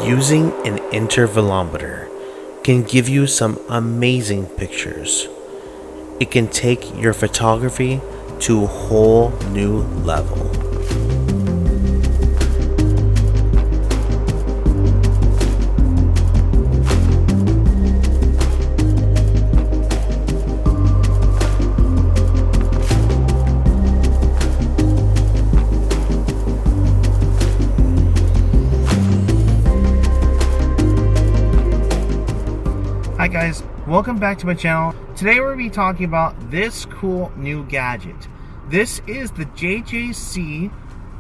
Using an intervalometer can give you some amazing pictures. It can take your photography to a whole new level. Hi guys, welcome back to my channel. Today we're going to be talking about this cool new gadget. This is the JJC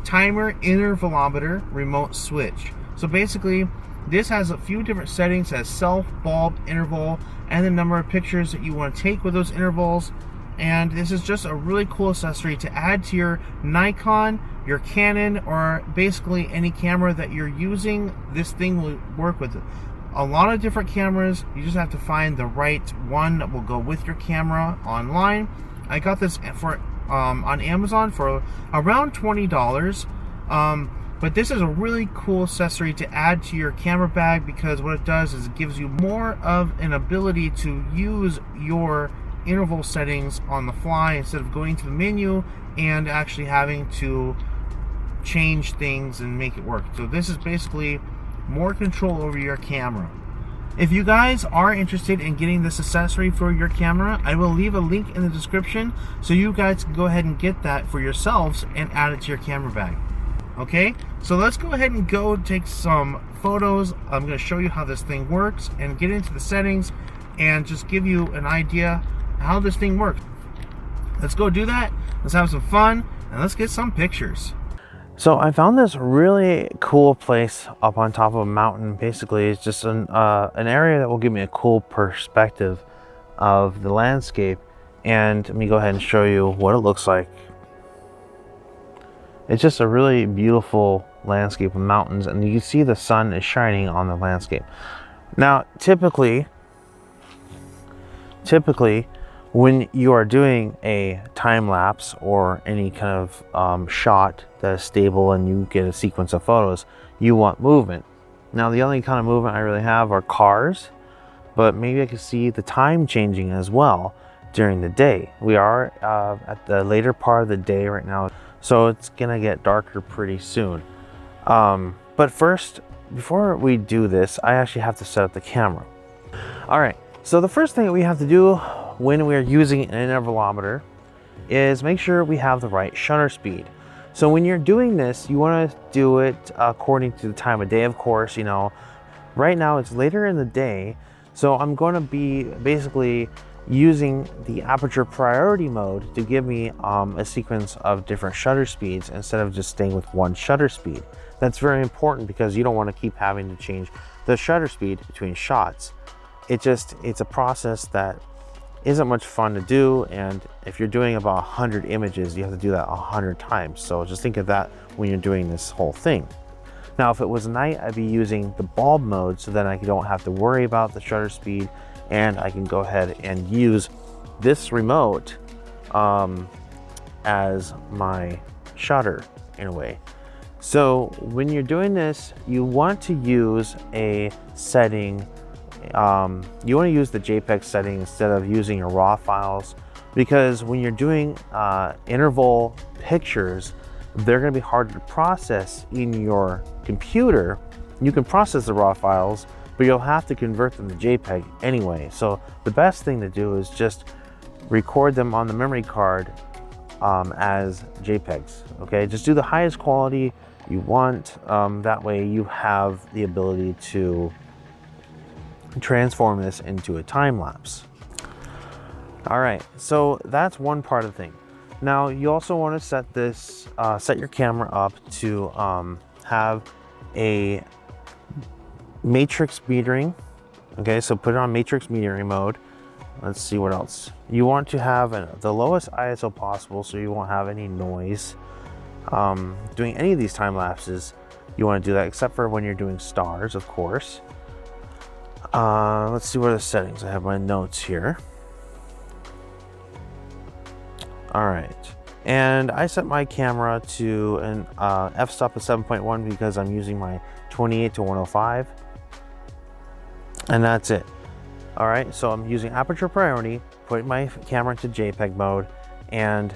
Timer Intervalometer remote switch. So basically, this has a few different settings, as self, bulb, interval, and the number of pictures that you want to take with those intervals. And this is just a really cool accessory to add to your Nikon, your Canon, or basically any camera that you're using. This thing will work with a lot of different cameras. You just have to find the right one that will go with your camera online. I got this for on Amazon for around $20. But this is a really cool accessory to add to your camera bag, because what it does is it gives you more of an ability to use your interval settings on the fly instead of going to the menu and actually having to change things and make it work. So this is basically more control over your camera. If you guys are interested in getting this accessory for your camera, I will leave a link in the description so you guys can go ahead and get that for yourselves and add it to your camera bag. Okay, so let's go ahead and go take some photos. I'm going to show you how this thing works and get into the settings and just give you an idea how this thing works. Let's go do that. Let's have some fun and let's get some pictures. So I found this really cool place up on top of a mountain. Basically, it's just an area that will give me a cool perspective of the landscape. And let me go ahead and show you what it looks like. It's just a really beautiful landscape of mountains, and you can see the sun is shining on the landscape. Now, typically, when you are doing a time lapse or any kind of shot that is stable and you get a sequence of photos, you want movement. Now, the only kind of movement I really have are cars, but maybe I can see the time changing as well during the day. We are at the later part of the day right now, so it's gonna get darker pretty soon. But first, before we do this, I actually have to set up the camera. All right, so the first thing that we have to do when we're using an intervalometer is make sure we have the right shutter speed. So when you're doing this, you want to do it according to the time of day, of course. You know, right now it's later in the day, so I'm going to be basically using the aperture priority mode to give me a sequence of different shutter speeds instead of just staying with one shutter speed. That's very important because you don't want to keep having to change the shutter speed between shots. It's a process that isn't much fun to do, and if you're doing about 100 images, you have to do that 100 times. So just think of that when you're doing this whole thing. Now, if it was night, I'd be using the bulb mode, so then I don't have to worry about the shutter speed, and I can go ahead and use this remote as my shutter in a way. So when you're doing this, you want to use a setting. You want to use the JPEG setting instead of using your raw files, because when you're doing interval pictures, they're going to be harder to process in your computer. You can process the raw files, but you'll have to convert them to JPEG anyway. So the best thing to do is just record them on the memory card as JPEGs. Okay, just do the highest quality you want. That way you have the ability to transform this into a time lapse. All right, so that's one part of the thing. Now you also want to set this, set your camera up to have a matrix metering. Okay, so put it on matrix metering mode. Let's see what else. You want to have the lowest ISO possible, so you won't have any noise. Doing any of these time lapses, you want to do that, except for when you're doing stars, of course. Let's see what are the settings. I have my notes here. All right, And I set my camera to an f-stop of 7.1 because I'm using my 28 to 105, and that's it. All right, so I'm using aperture priority, putting my camera into JPEG mode, and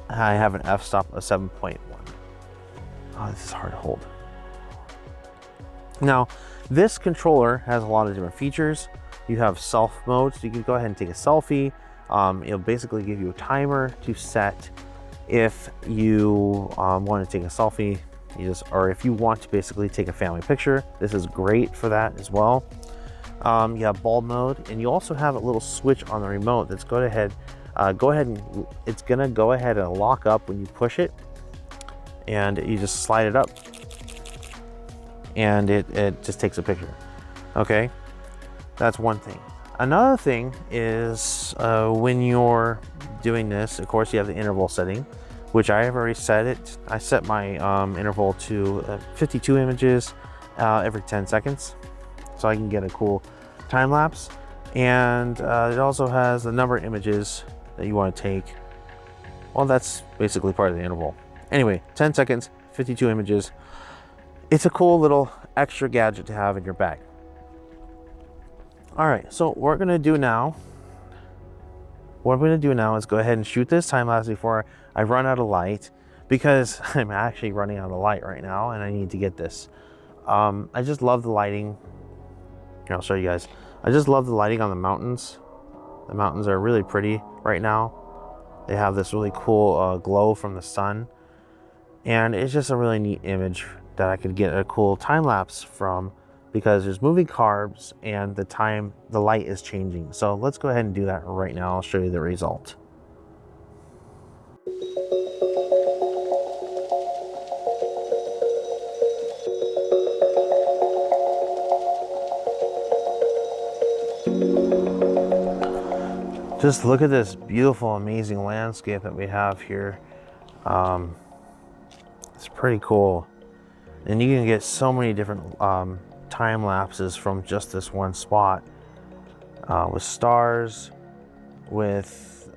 I have an f-stop of 7.1. Oh, this is hard to hold. Now, this controller has a lot of different features. You have self mode, so you can go ahead and take a selfie. It'll basically give you a timer to set if you want to take a selfie, or if you want to basically take a family picture. This is great for that as well. You have bulb mode, and you also have a little switch on the remote that's it's gonna go ahead and lock up when you push it, and you just slide it up, and it just takes a picture. Okay, that's one thing. Another thing is when you're doing this, of course, you have the interval setting, which I have already set it. I set my interval to 52 images every 10 seconds, so I can get a cool time lapse. And it also has the number of images that you want to take. Well, that's basically part of the interval. Anyway, 10 seconds, 52 images. It's a cool little extra gadget to have in your bag. All right, so what we're gonna do now is go ahead and shoot this time lapse before I run out of light, because I'm actually running out of light right now and I need to get this. I just love the lighting. Here, I'll show you guys. I just love the lighting on the mountains. The mountains are really pretty right now. They have this really cool glow from the sun, and it's just a really neat image that I could get a cool time lapse from, because there's moving carbs and the light is changing. So let's go ahead and do that right now. I'll show you the result. Just look at this beautiful, amazing landscape that we have here. It's pretty cool. And you can get so many different time lapses from just this one spot, with stars, with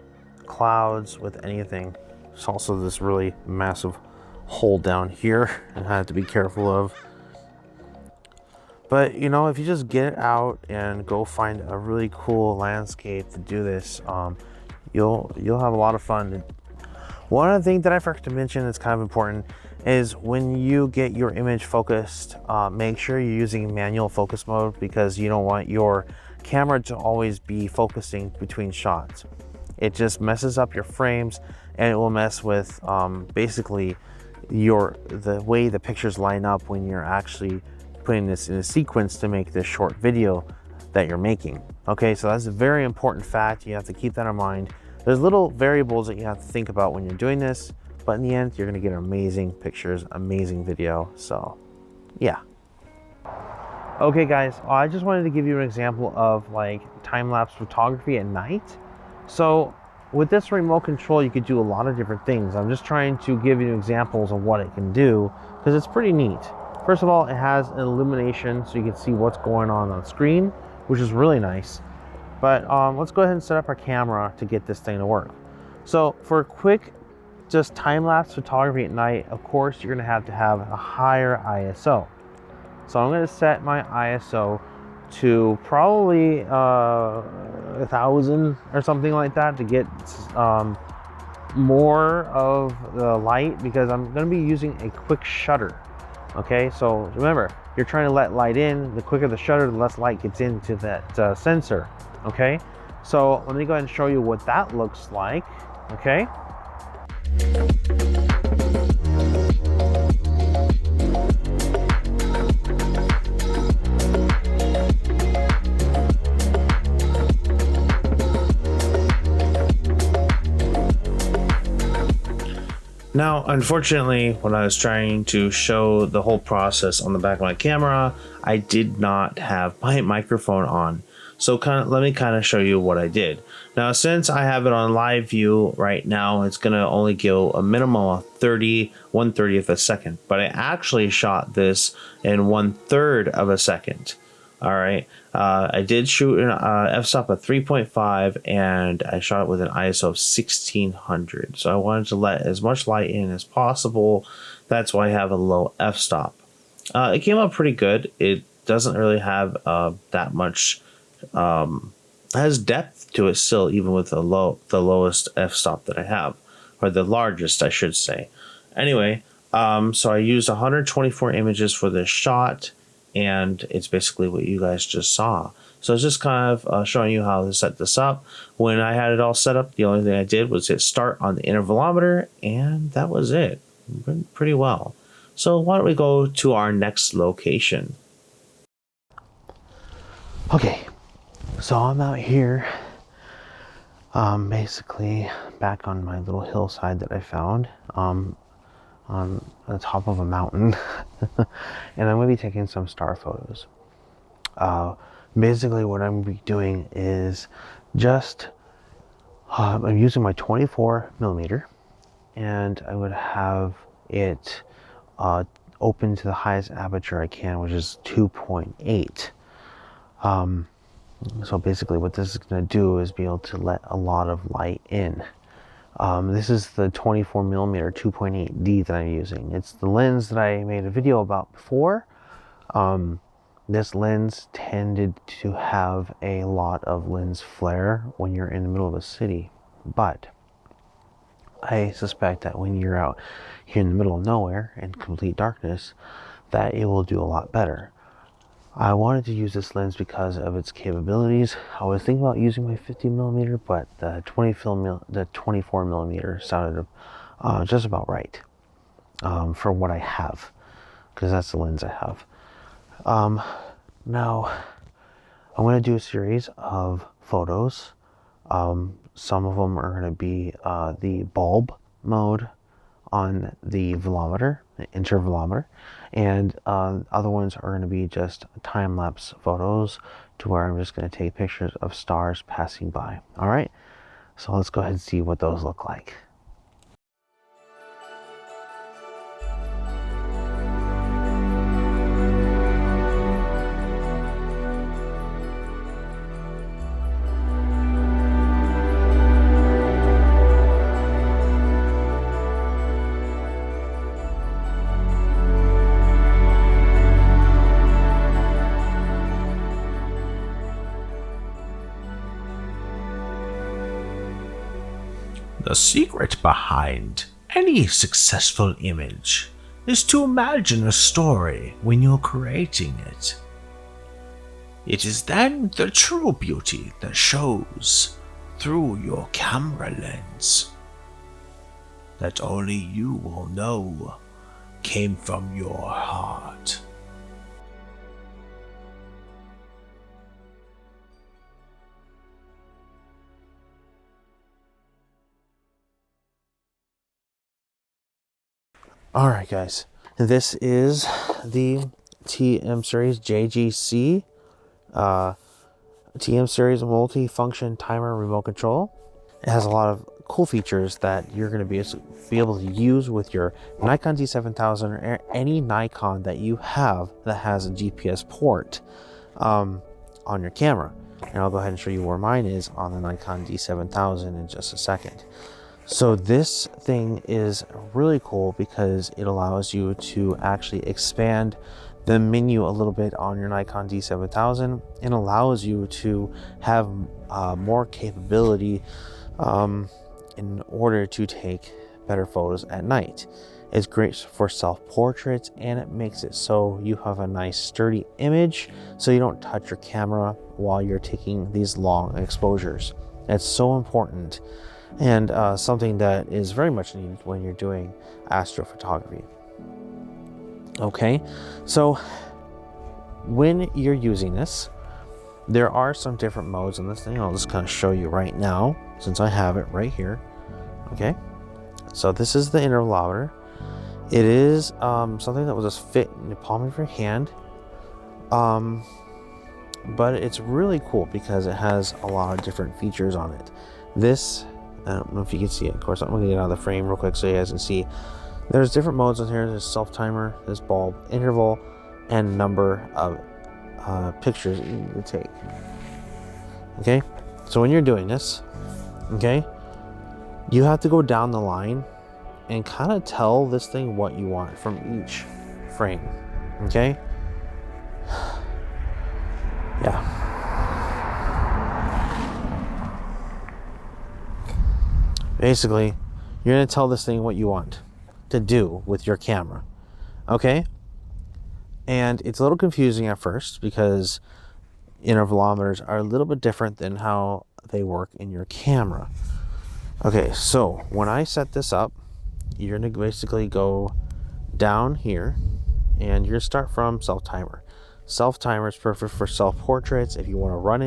clouds, with anything. There's also this really massive hole down here and I have to be careful of. But you know, if you just get out and go find a really cool landscape to do this, you'll have a lot of fun. One of the things that I forgot to mention that's kind of important is when you get your image focused, make sure you're using manual focus mode, because you don't want your camera to always be focusing between shots. It just messes up your frames, and it will mess with basically the way the pictures line up when you're actually putting this in a sequence to make this short video that you're making. Okay, so that's a very important fact. You have to keep that in mind. There's little variables that you have to think about when you're doing this, but in the end, you're gonna get amazing pictures, amazing video. So yeah. Okay guys, I just wanted to give you an example of like time-lapse photography at night. So with this remote control, you could do a lot of different things. I'm just trying to give you examples of what it can do, because it's pretty neat. First of all, it has an illumination so you can see what's going on screen, which is really nice. But let's go ahead and set up our camera to get this thing to work. So for a quick, just time-lapse photography at night, of course, you're gonna have to have a higher ISO. So I'm gonna set my ISO to probably 1000 or something like that to get more of the light, because I'm gonna be using a quick shutter. Okay, so remember, you're trying to let light in. The quicker the shutter, the less light gets into that sensor. Okay, so let me go ahead and show you what that looks like. Okay. Now, unfortunately, when I was trying to show the whole process on the back of my camera, I did not have my microphone on. So let me show you what I did. Now, since I have it on live view right now, it's gonna only go a minimum of 1/30th of a second, but I actually shot this in 1/3 of a second. All right. I did shoot an f-stop at 3.5, and I shot it with an ISO of 1600. So I wanted to let as much light in as possible. That's why I have a low f-stop. It came out pretty good. It doesn't really have that much. Has depth to it still, even with the lowest f-stop that I have, or the largest, I should say. Anyway, so I used 124 images for this shot, and it's basically what you guys just saw. So it's just kind of showing you how to set this up. When I had it all set up, the only thing I did was hit start on the intervalometer, and that was it. Went pretty well. So why don't we go to our next location? Okay, so I'm out here, basically back on my little hillside that I found, on the top of a mountain, and I'm going to be taking some star photos. Basically what I'm going to be doing is just, I'm using my 24 millimeter, and I would have it open to the highest aperture I can, which is 2.8. So basically what this is going to do is be able to let a lot of light in. This is the 24 millimeter 2.8D that I'm using. It's the lens that I made a video about before. This lens tended to have a lot of lens flare when you're in the middle of a city, but I suspect that when you're out here in the middle of nowhere in complete darkness, that it will do a lot better. I wanted to use this lens because of its capabilities. I was thinking about using my 50 millimeter, but the 24 millimeter sounded just about right for what I have, because that's the lens I have. Now, I'm going to do a series of photos. Some of them are going to be the bulb mode on the velometer, the intervalometer, and other ones are going to be just time-lapse photos, to where I'm just going to take pictures of stars passing by. All right, so let's go ahead and see what those look like. The secret behind any successful image is to imagine a story when you're creating it. It is then the true beauty that shows through your camera lens, that only you will know came from your heart. Alright guys, this is the TM Series JGC TM Series multi-function timer remote control. It has a lot of cool features that you're going to be able to use with your Nikon D7000 or any Nikon that you have that has a GPS port on your camera. And I'll go ahead and show you where mine is on the Nikon D7000 in just a second. So this thing is really cool because it allows you to actually expand the menu a little bit on your Nikon D7000 and allows you to have more capability in order to take better photos at night. It's great for self-portraits, and it makes it so you have a nice sturdy image so you don't touch your camera while you're taking these long exposures. It's so important, and something that is very much needed when you're doing astrophotography. Okay, so when you're using this, there are some different modes on this thing. I'll just kind of show you right now since I have it right here. Okay, so this is the intervalometer. It is something that will just fit in the palm of your hand, but it's really cool because it has a lot of different features on it. This, I don't know if you can see it. Of course, I'm going to get out of the frame real quick so you guys can see. There's different modes on here. There's self timer, there's bulb, interval, and number of pictures you need to take. Okay, so when you're doing this, okay, you have to go down the line and kind of tell this thing what you want from each frame. Okay, yeah. Basically, you're going to tell this thing what you want to do with your camera. Okay? And it's a little confusing at first because intervalometers are a little bit different than how they work in your camera. Okay, so when I set this up, you're going to basically go down here and you're going to start from self timer. Self timer is perfect for self portraits. If you want to run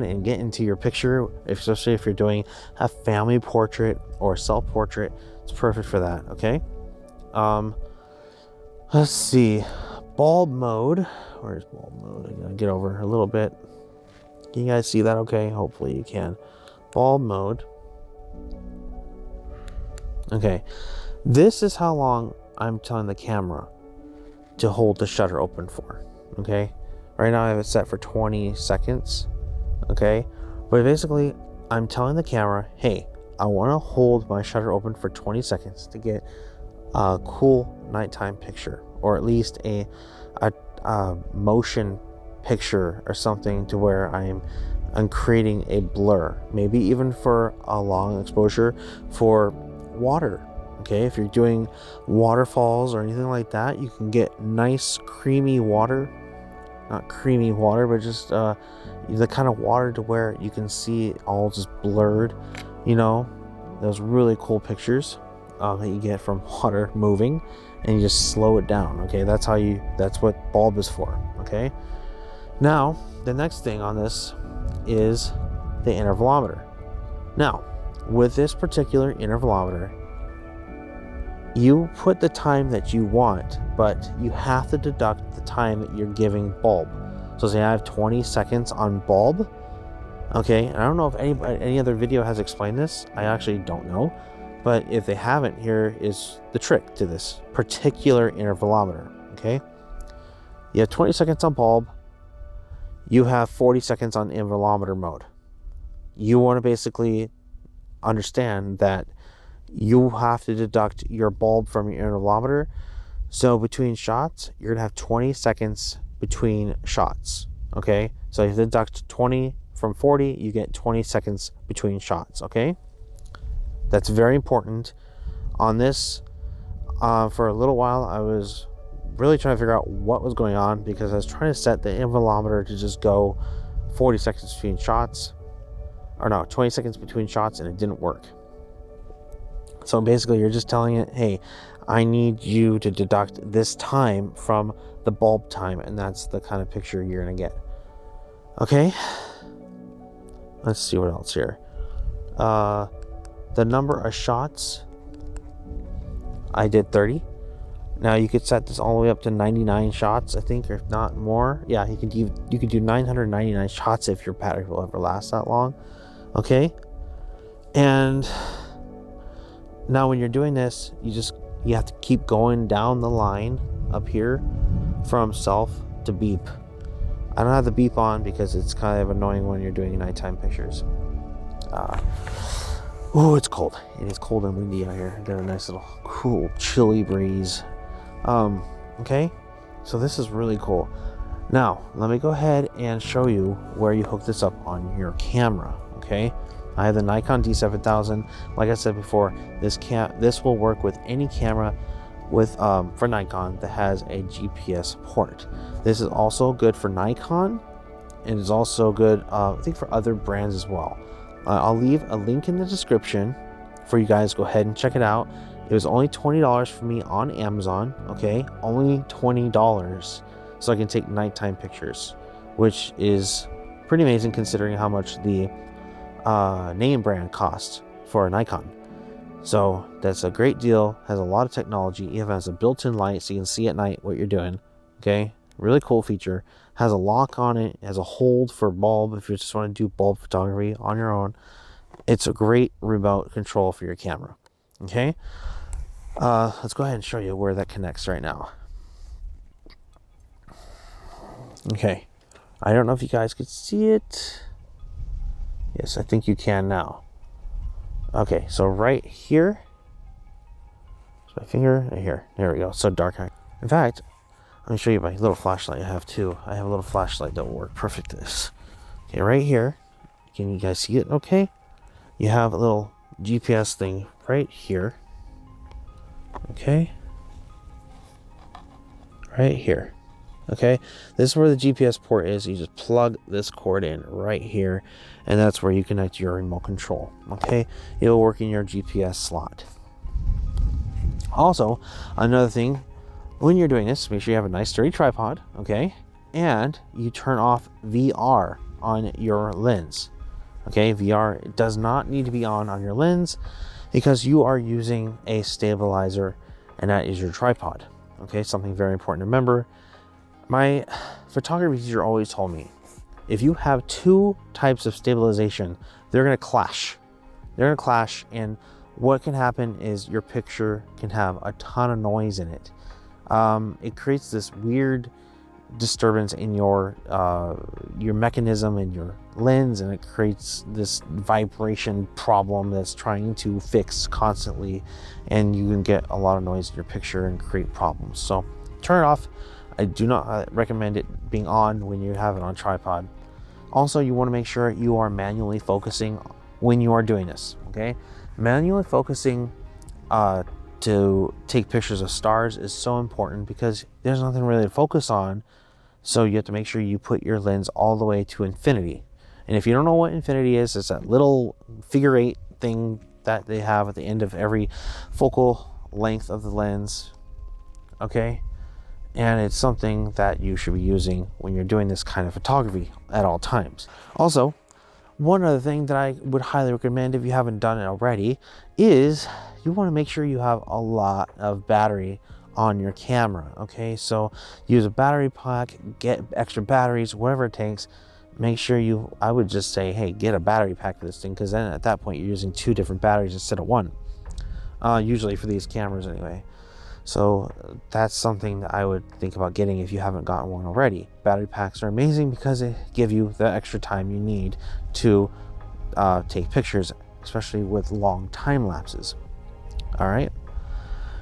and get into your picture, especially if you're doing a family portrait or self portrait, it's perfect for that. Okay, let's see, bulb mode. Where's bulb mode? I gotta get over a little bit. Can you guys see that? Okay, hopefully you can. Bulb mode. Okay, this is how long I'm telling the camera to hold the shutter open for. Okay, right now I have it set for 20 seconds. Okay, but basically I'm telling the camera, hey, I want to hold my shutter open for 20 seconds to get a cool nighttime picture, or at least a motion picture or something, to where I'm creating a blur, maybe even for a long exposure for water. Okay, if you're doing waterfalls or anything like that, you can get nice creamy water, not creamy water, but just the kind of water to where you can see it all just blurred, you know, those really cool pictures that you get from water moving, and you just slow it down. Okay, that's what bulb is for. Okay, now the next thing on this is the intervalometer. Now with this particular intervalometer, you put the time that you want, but you have to deduct the time that you're giving bulb. So say I have 20 seconds on bulb. Okay, and I don't know if any other video has explained this. I actually don't know. But if they haven't, here is the trick to this particular intervalometer. Okay, you have 20 seconds on bulb. You have 40 seconds on intervalometer mode. You want to basically understand that you have to deduct your bulb from your intervalometer. So between shots, you're gonna have 20 seconds between shots. Okay, so if you deduct 20 from 40, you get 20 seconds between shots. Okay, that's very important. On this, for a little while, I was really trying to figure out what was going on, because I was trying to set the intervalometer to just go 40 seconds between shots, or no, 20 seconds between shots, and it didn't work. So basically you're just telling it, hey, I need you to deduct this time from the bulb time, and that's the kind of picture you're gonna get. Okay, let's see what else here. The number of shots, I did 30. Now you could set this all the way up to 99 shots, I think, or if not more. Yeah, you could do 999 shots if your battery will ever last that long. Okay, and now when you're doing this, you have to keep going down the line up here from self to beep. I don't have the beep on because it's kind of annoying when you're doing nighttime pictures. Oh, it's cold. It is cold and windy out here. Got a nice little cool chilly breeze. Okay, so this is really cool. Now let me go ahead and show you where you hook this up on your camera. Okay, I have the Nikon D7000. Like I said before, this will work with any camera with for Nikon that has a GPS port. This is also good for Nikon, and is also good I think for other brands as well. I'll leave a link in the description for you guys. Go ahead and check it out. It was only $20 for me on Amazon. Okay, only $20, so I can take nighttime pictures, which is pretty amazing considering how much the name brand costs for a Nikon. So that's a great deal. Has a lot of technology. It even has a built-in light so you can see at night what you're doing. Okay, really cool feature. Has a lock on it. Has a hold for bulb if you just want to do bulb photography on your own. It's a great remote control for your camera. Okay, let's go ahead and show you where that connects right now. Okay, I don't know if you guys could see it. Yes, I think you can now. Okay, so right here, my finger here. There we go. So dark. In fact, let me show you my little flashlight I have too. I have a little flashlight that will work perfect this. Okay, right here. Can you guys see it? Okay. You have a little GPS thing right here. Okay. Right here. Okay. This is where the GPS port is. You just plug this cord in right here, and that's where you connect your remote control. Okay. It'll work in your GPS slot. Also, another thing, when you're doing this, make sure you have a nice sturdy tripod, okay? And you turn off VR on your lens. Okay, VR does not need to be on your lens because you are using a stabilizer, and that is your tripod. Okay, something very important to remember. My photography teacher always told me, if you have two types of stabilization, they're going to clash. They're going to clash, and what can happen is your picture can have a ton of noise in it. It creates this weird disturbance in your mechanism and your lens, and it creates this vibration problem that's trying to fix constantly, and you can get a lot of noise in your picture and create problems. So turn it off. I do not recommend it being on when you have it on tripod. Also, you want to make sure you are manually focusing when you are doing this. Okay, manually focusing to take pictures of stars is so important because there's nothing really to focus on. So you have to make sure you put your lens all the way to infinity. And if you don't know what infinity is, it's that little figure 8 thing that they have at the end of every focal length of the lens. Okay, and it's something that you should be using when you're doing this kind of photography at all times. Also, one other thing that I would highly recommend if you haven't done it already is you want to make sure you have a lot of battery on your camera. Okay, so use a battery pack, get extra batteries, whatever it takes. Make sure I would just say, hey, get a battery pack for this thing, because then at that point you're using 2 different batteries instead of 1. Usually for these cameras anyway. So that's something that I would think about getting if you haven't gotten one already. Battery packs are amazing because they give you the extra time you need to take pictures, especially with long time lapses. All right.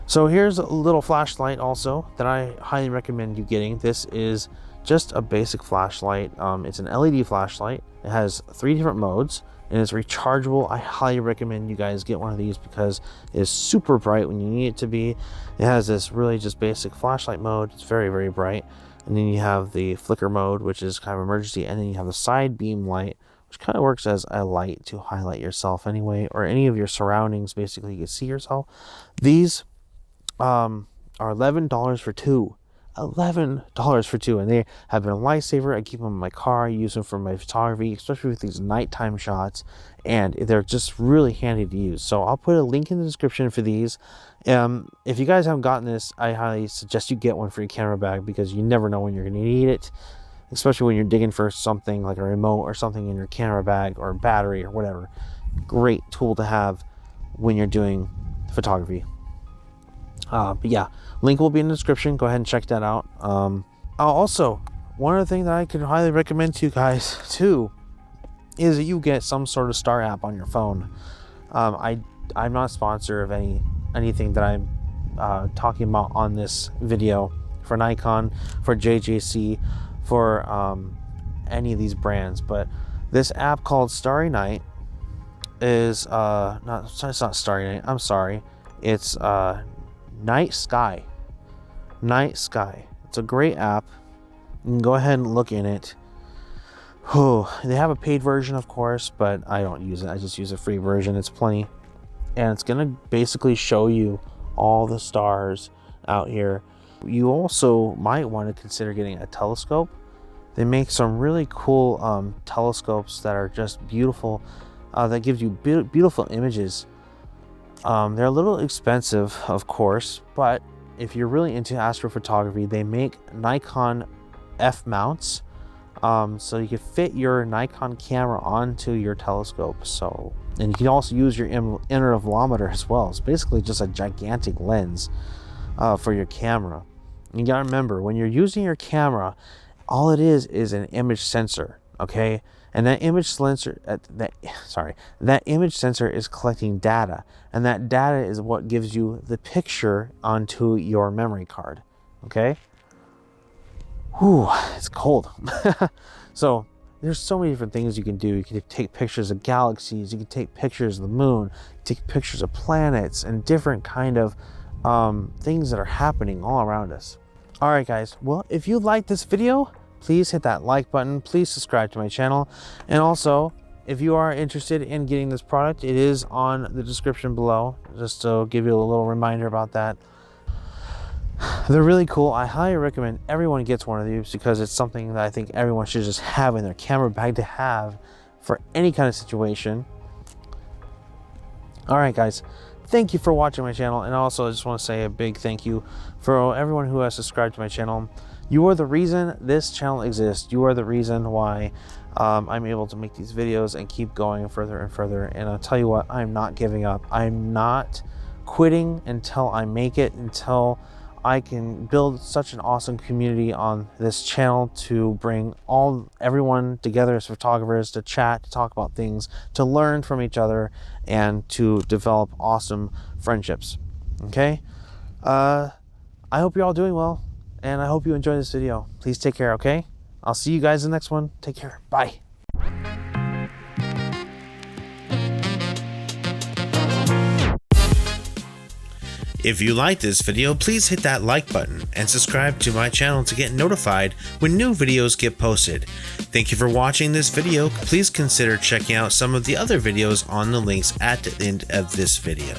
So here's a little flashlight also that I highly recommend you getting. This is just a basic flashlight. It's an LED flashlight. It has 3 different modes, and it's rechargeable. I highly recommend you guys get one of these because it is super bright when you need it to be. It has this really just basic flashlight mode. It's very, very bright. And then you have the flicker mode, which is kind of emergency. And then you have the side beam light, which kind of works as a light to highlight yourself anyway, or any of your surroundings. Basically, you can see yourself. These are $11 for 2. $11 for 2, and they have been a lifesaver. I keep them in my car. I use them for my photography, especially with these nighttime shots, and they're just really handy to use. So I'll put a link in the description for these. If you guys haven't gotten this, I highly suggest you get one for your camera bag, because you never know when you're going to need it, especially when you're digging for something like a remote or something in your camera bag, or battery or whatever. Great tool to have when you're doing photography. But yeah, link will be in the description. Go ahead and check that out. Also, one other thing that I could highly recommend to you guys too is that you get some sort of star app on your phone. I'm not a sponsor of anything that I'm talking about on this video for Nikon, for JJC, for any of these brands, but this app called Starry Night is it's not Starry Night. I'm sorry. It's Night Sky. It's a great app. You can go ahead and look in it. They have a paid version, of course, but I don't use it. I just use a free version. It's plenty, and it's gonna basically show you all the stars out here. You also might want to consider getting a telescope. They make some really cool telescopes that are just beautiful, that gives you beautiful images. They're a little expensive, of course, but if you're really into astrophotography, they make Nikon F mounts, so you can fit your Nikon camera onto your telescope. So, and you can also use your intervalometer as well. It's basically just a gigantic lens for your camera. You gotta remember, when you're using your camera, all it is an image sensor, okay? And that image sensor, that image sensor is collecting data, and that data is what gives you the picture onto your memory card, okay? Whew, it's cold. So there's so many different things you can do. You can take pictures of galaxies, you can take pictures of the moon, take pictures of planets, and different kind of things that are happening all around us. All right, guys. Well, if you like this video, please hit that like button. Please subscribe to my channel. And also, if you are interested in getting this product, it is on the description below, just to give you a little reminder about that. They're really cool. I highly recommend everyone gets one of these because it's something that I think everyone should just have in their camera bag to have for any kind of situation. All right, guys. Thank you for watching my channel, and also I just want to say a big thank you for everyone who has subscribed to my channel. You are the reason this channel exists. You are the reason why I'm able to make these videos and keep going further and further. And I'll tell you what, I'm not giving up. I'm not quitting until I make it, until I can build such an awesome community on this channel to bring everyone together as photographers to chat, to talk about things, to learn from each other, and to develop awesome friendships. Okay? I hope you're all doing well, and I hope you enjoy this video. Please take care, okay? I'll see you guys in the next one. Take care. Bye. If you like this video, please hit that like button and subscribe to my channel to get notified when new videos get posted. Thank you for watching this video. Please consider checking out some of the other videos on the links at the end of this video.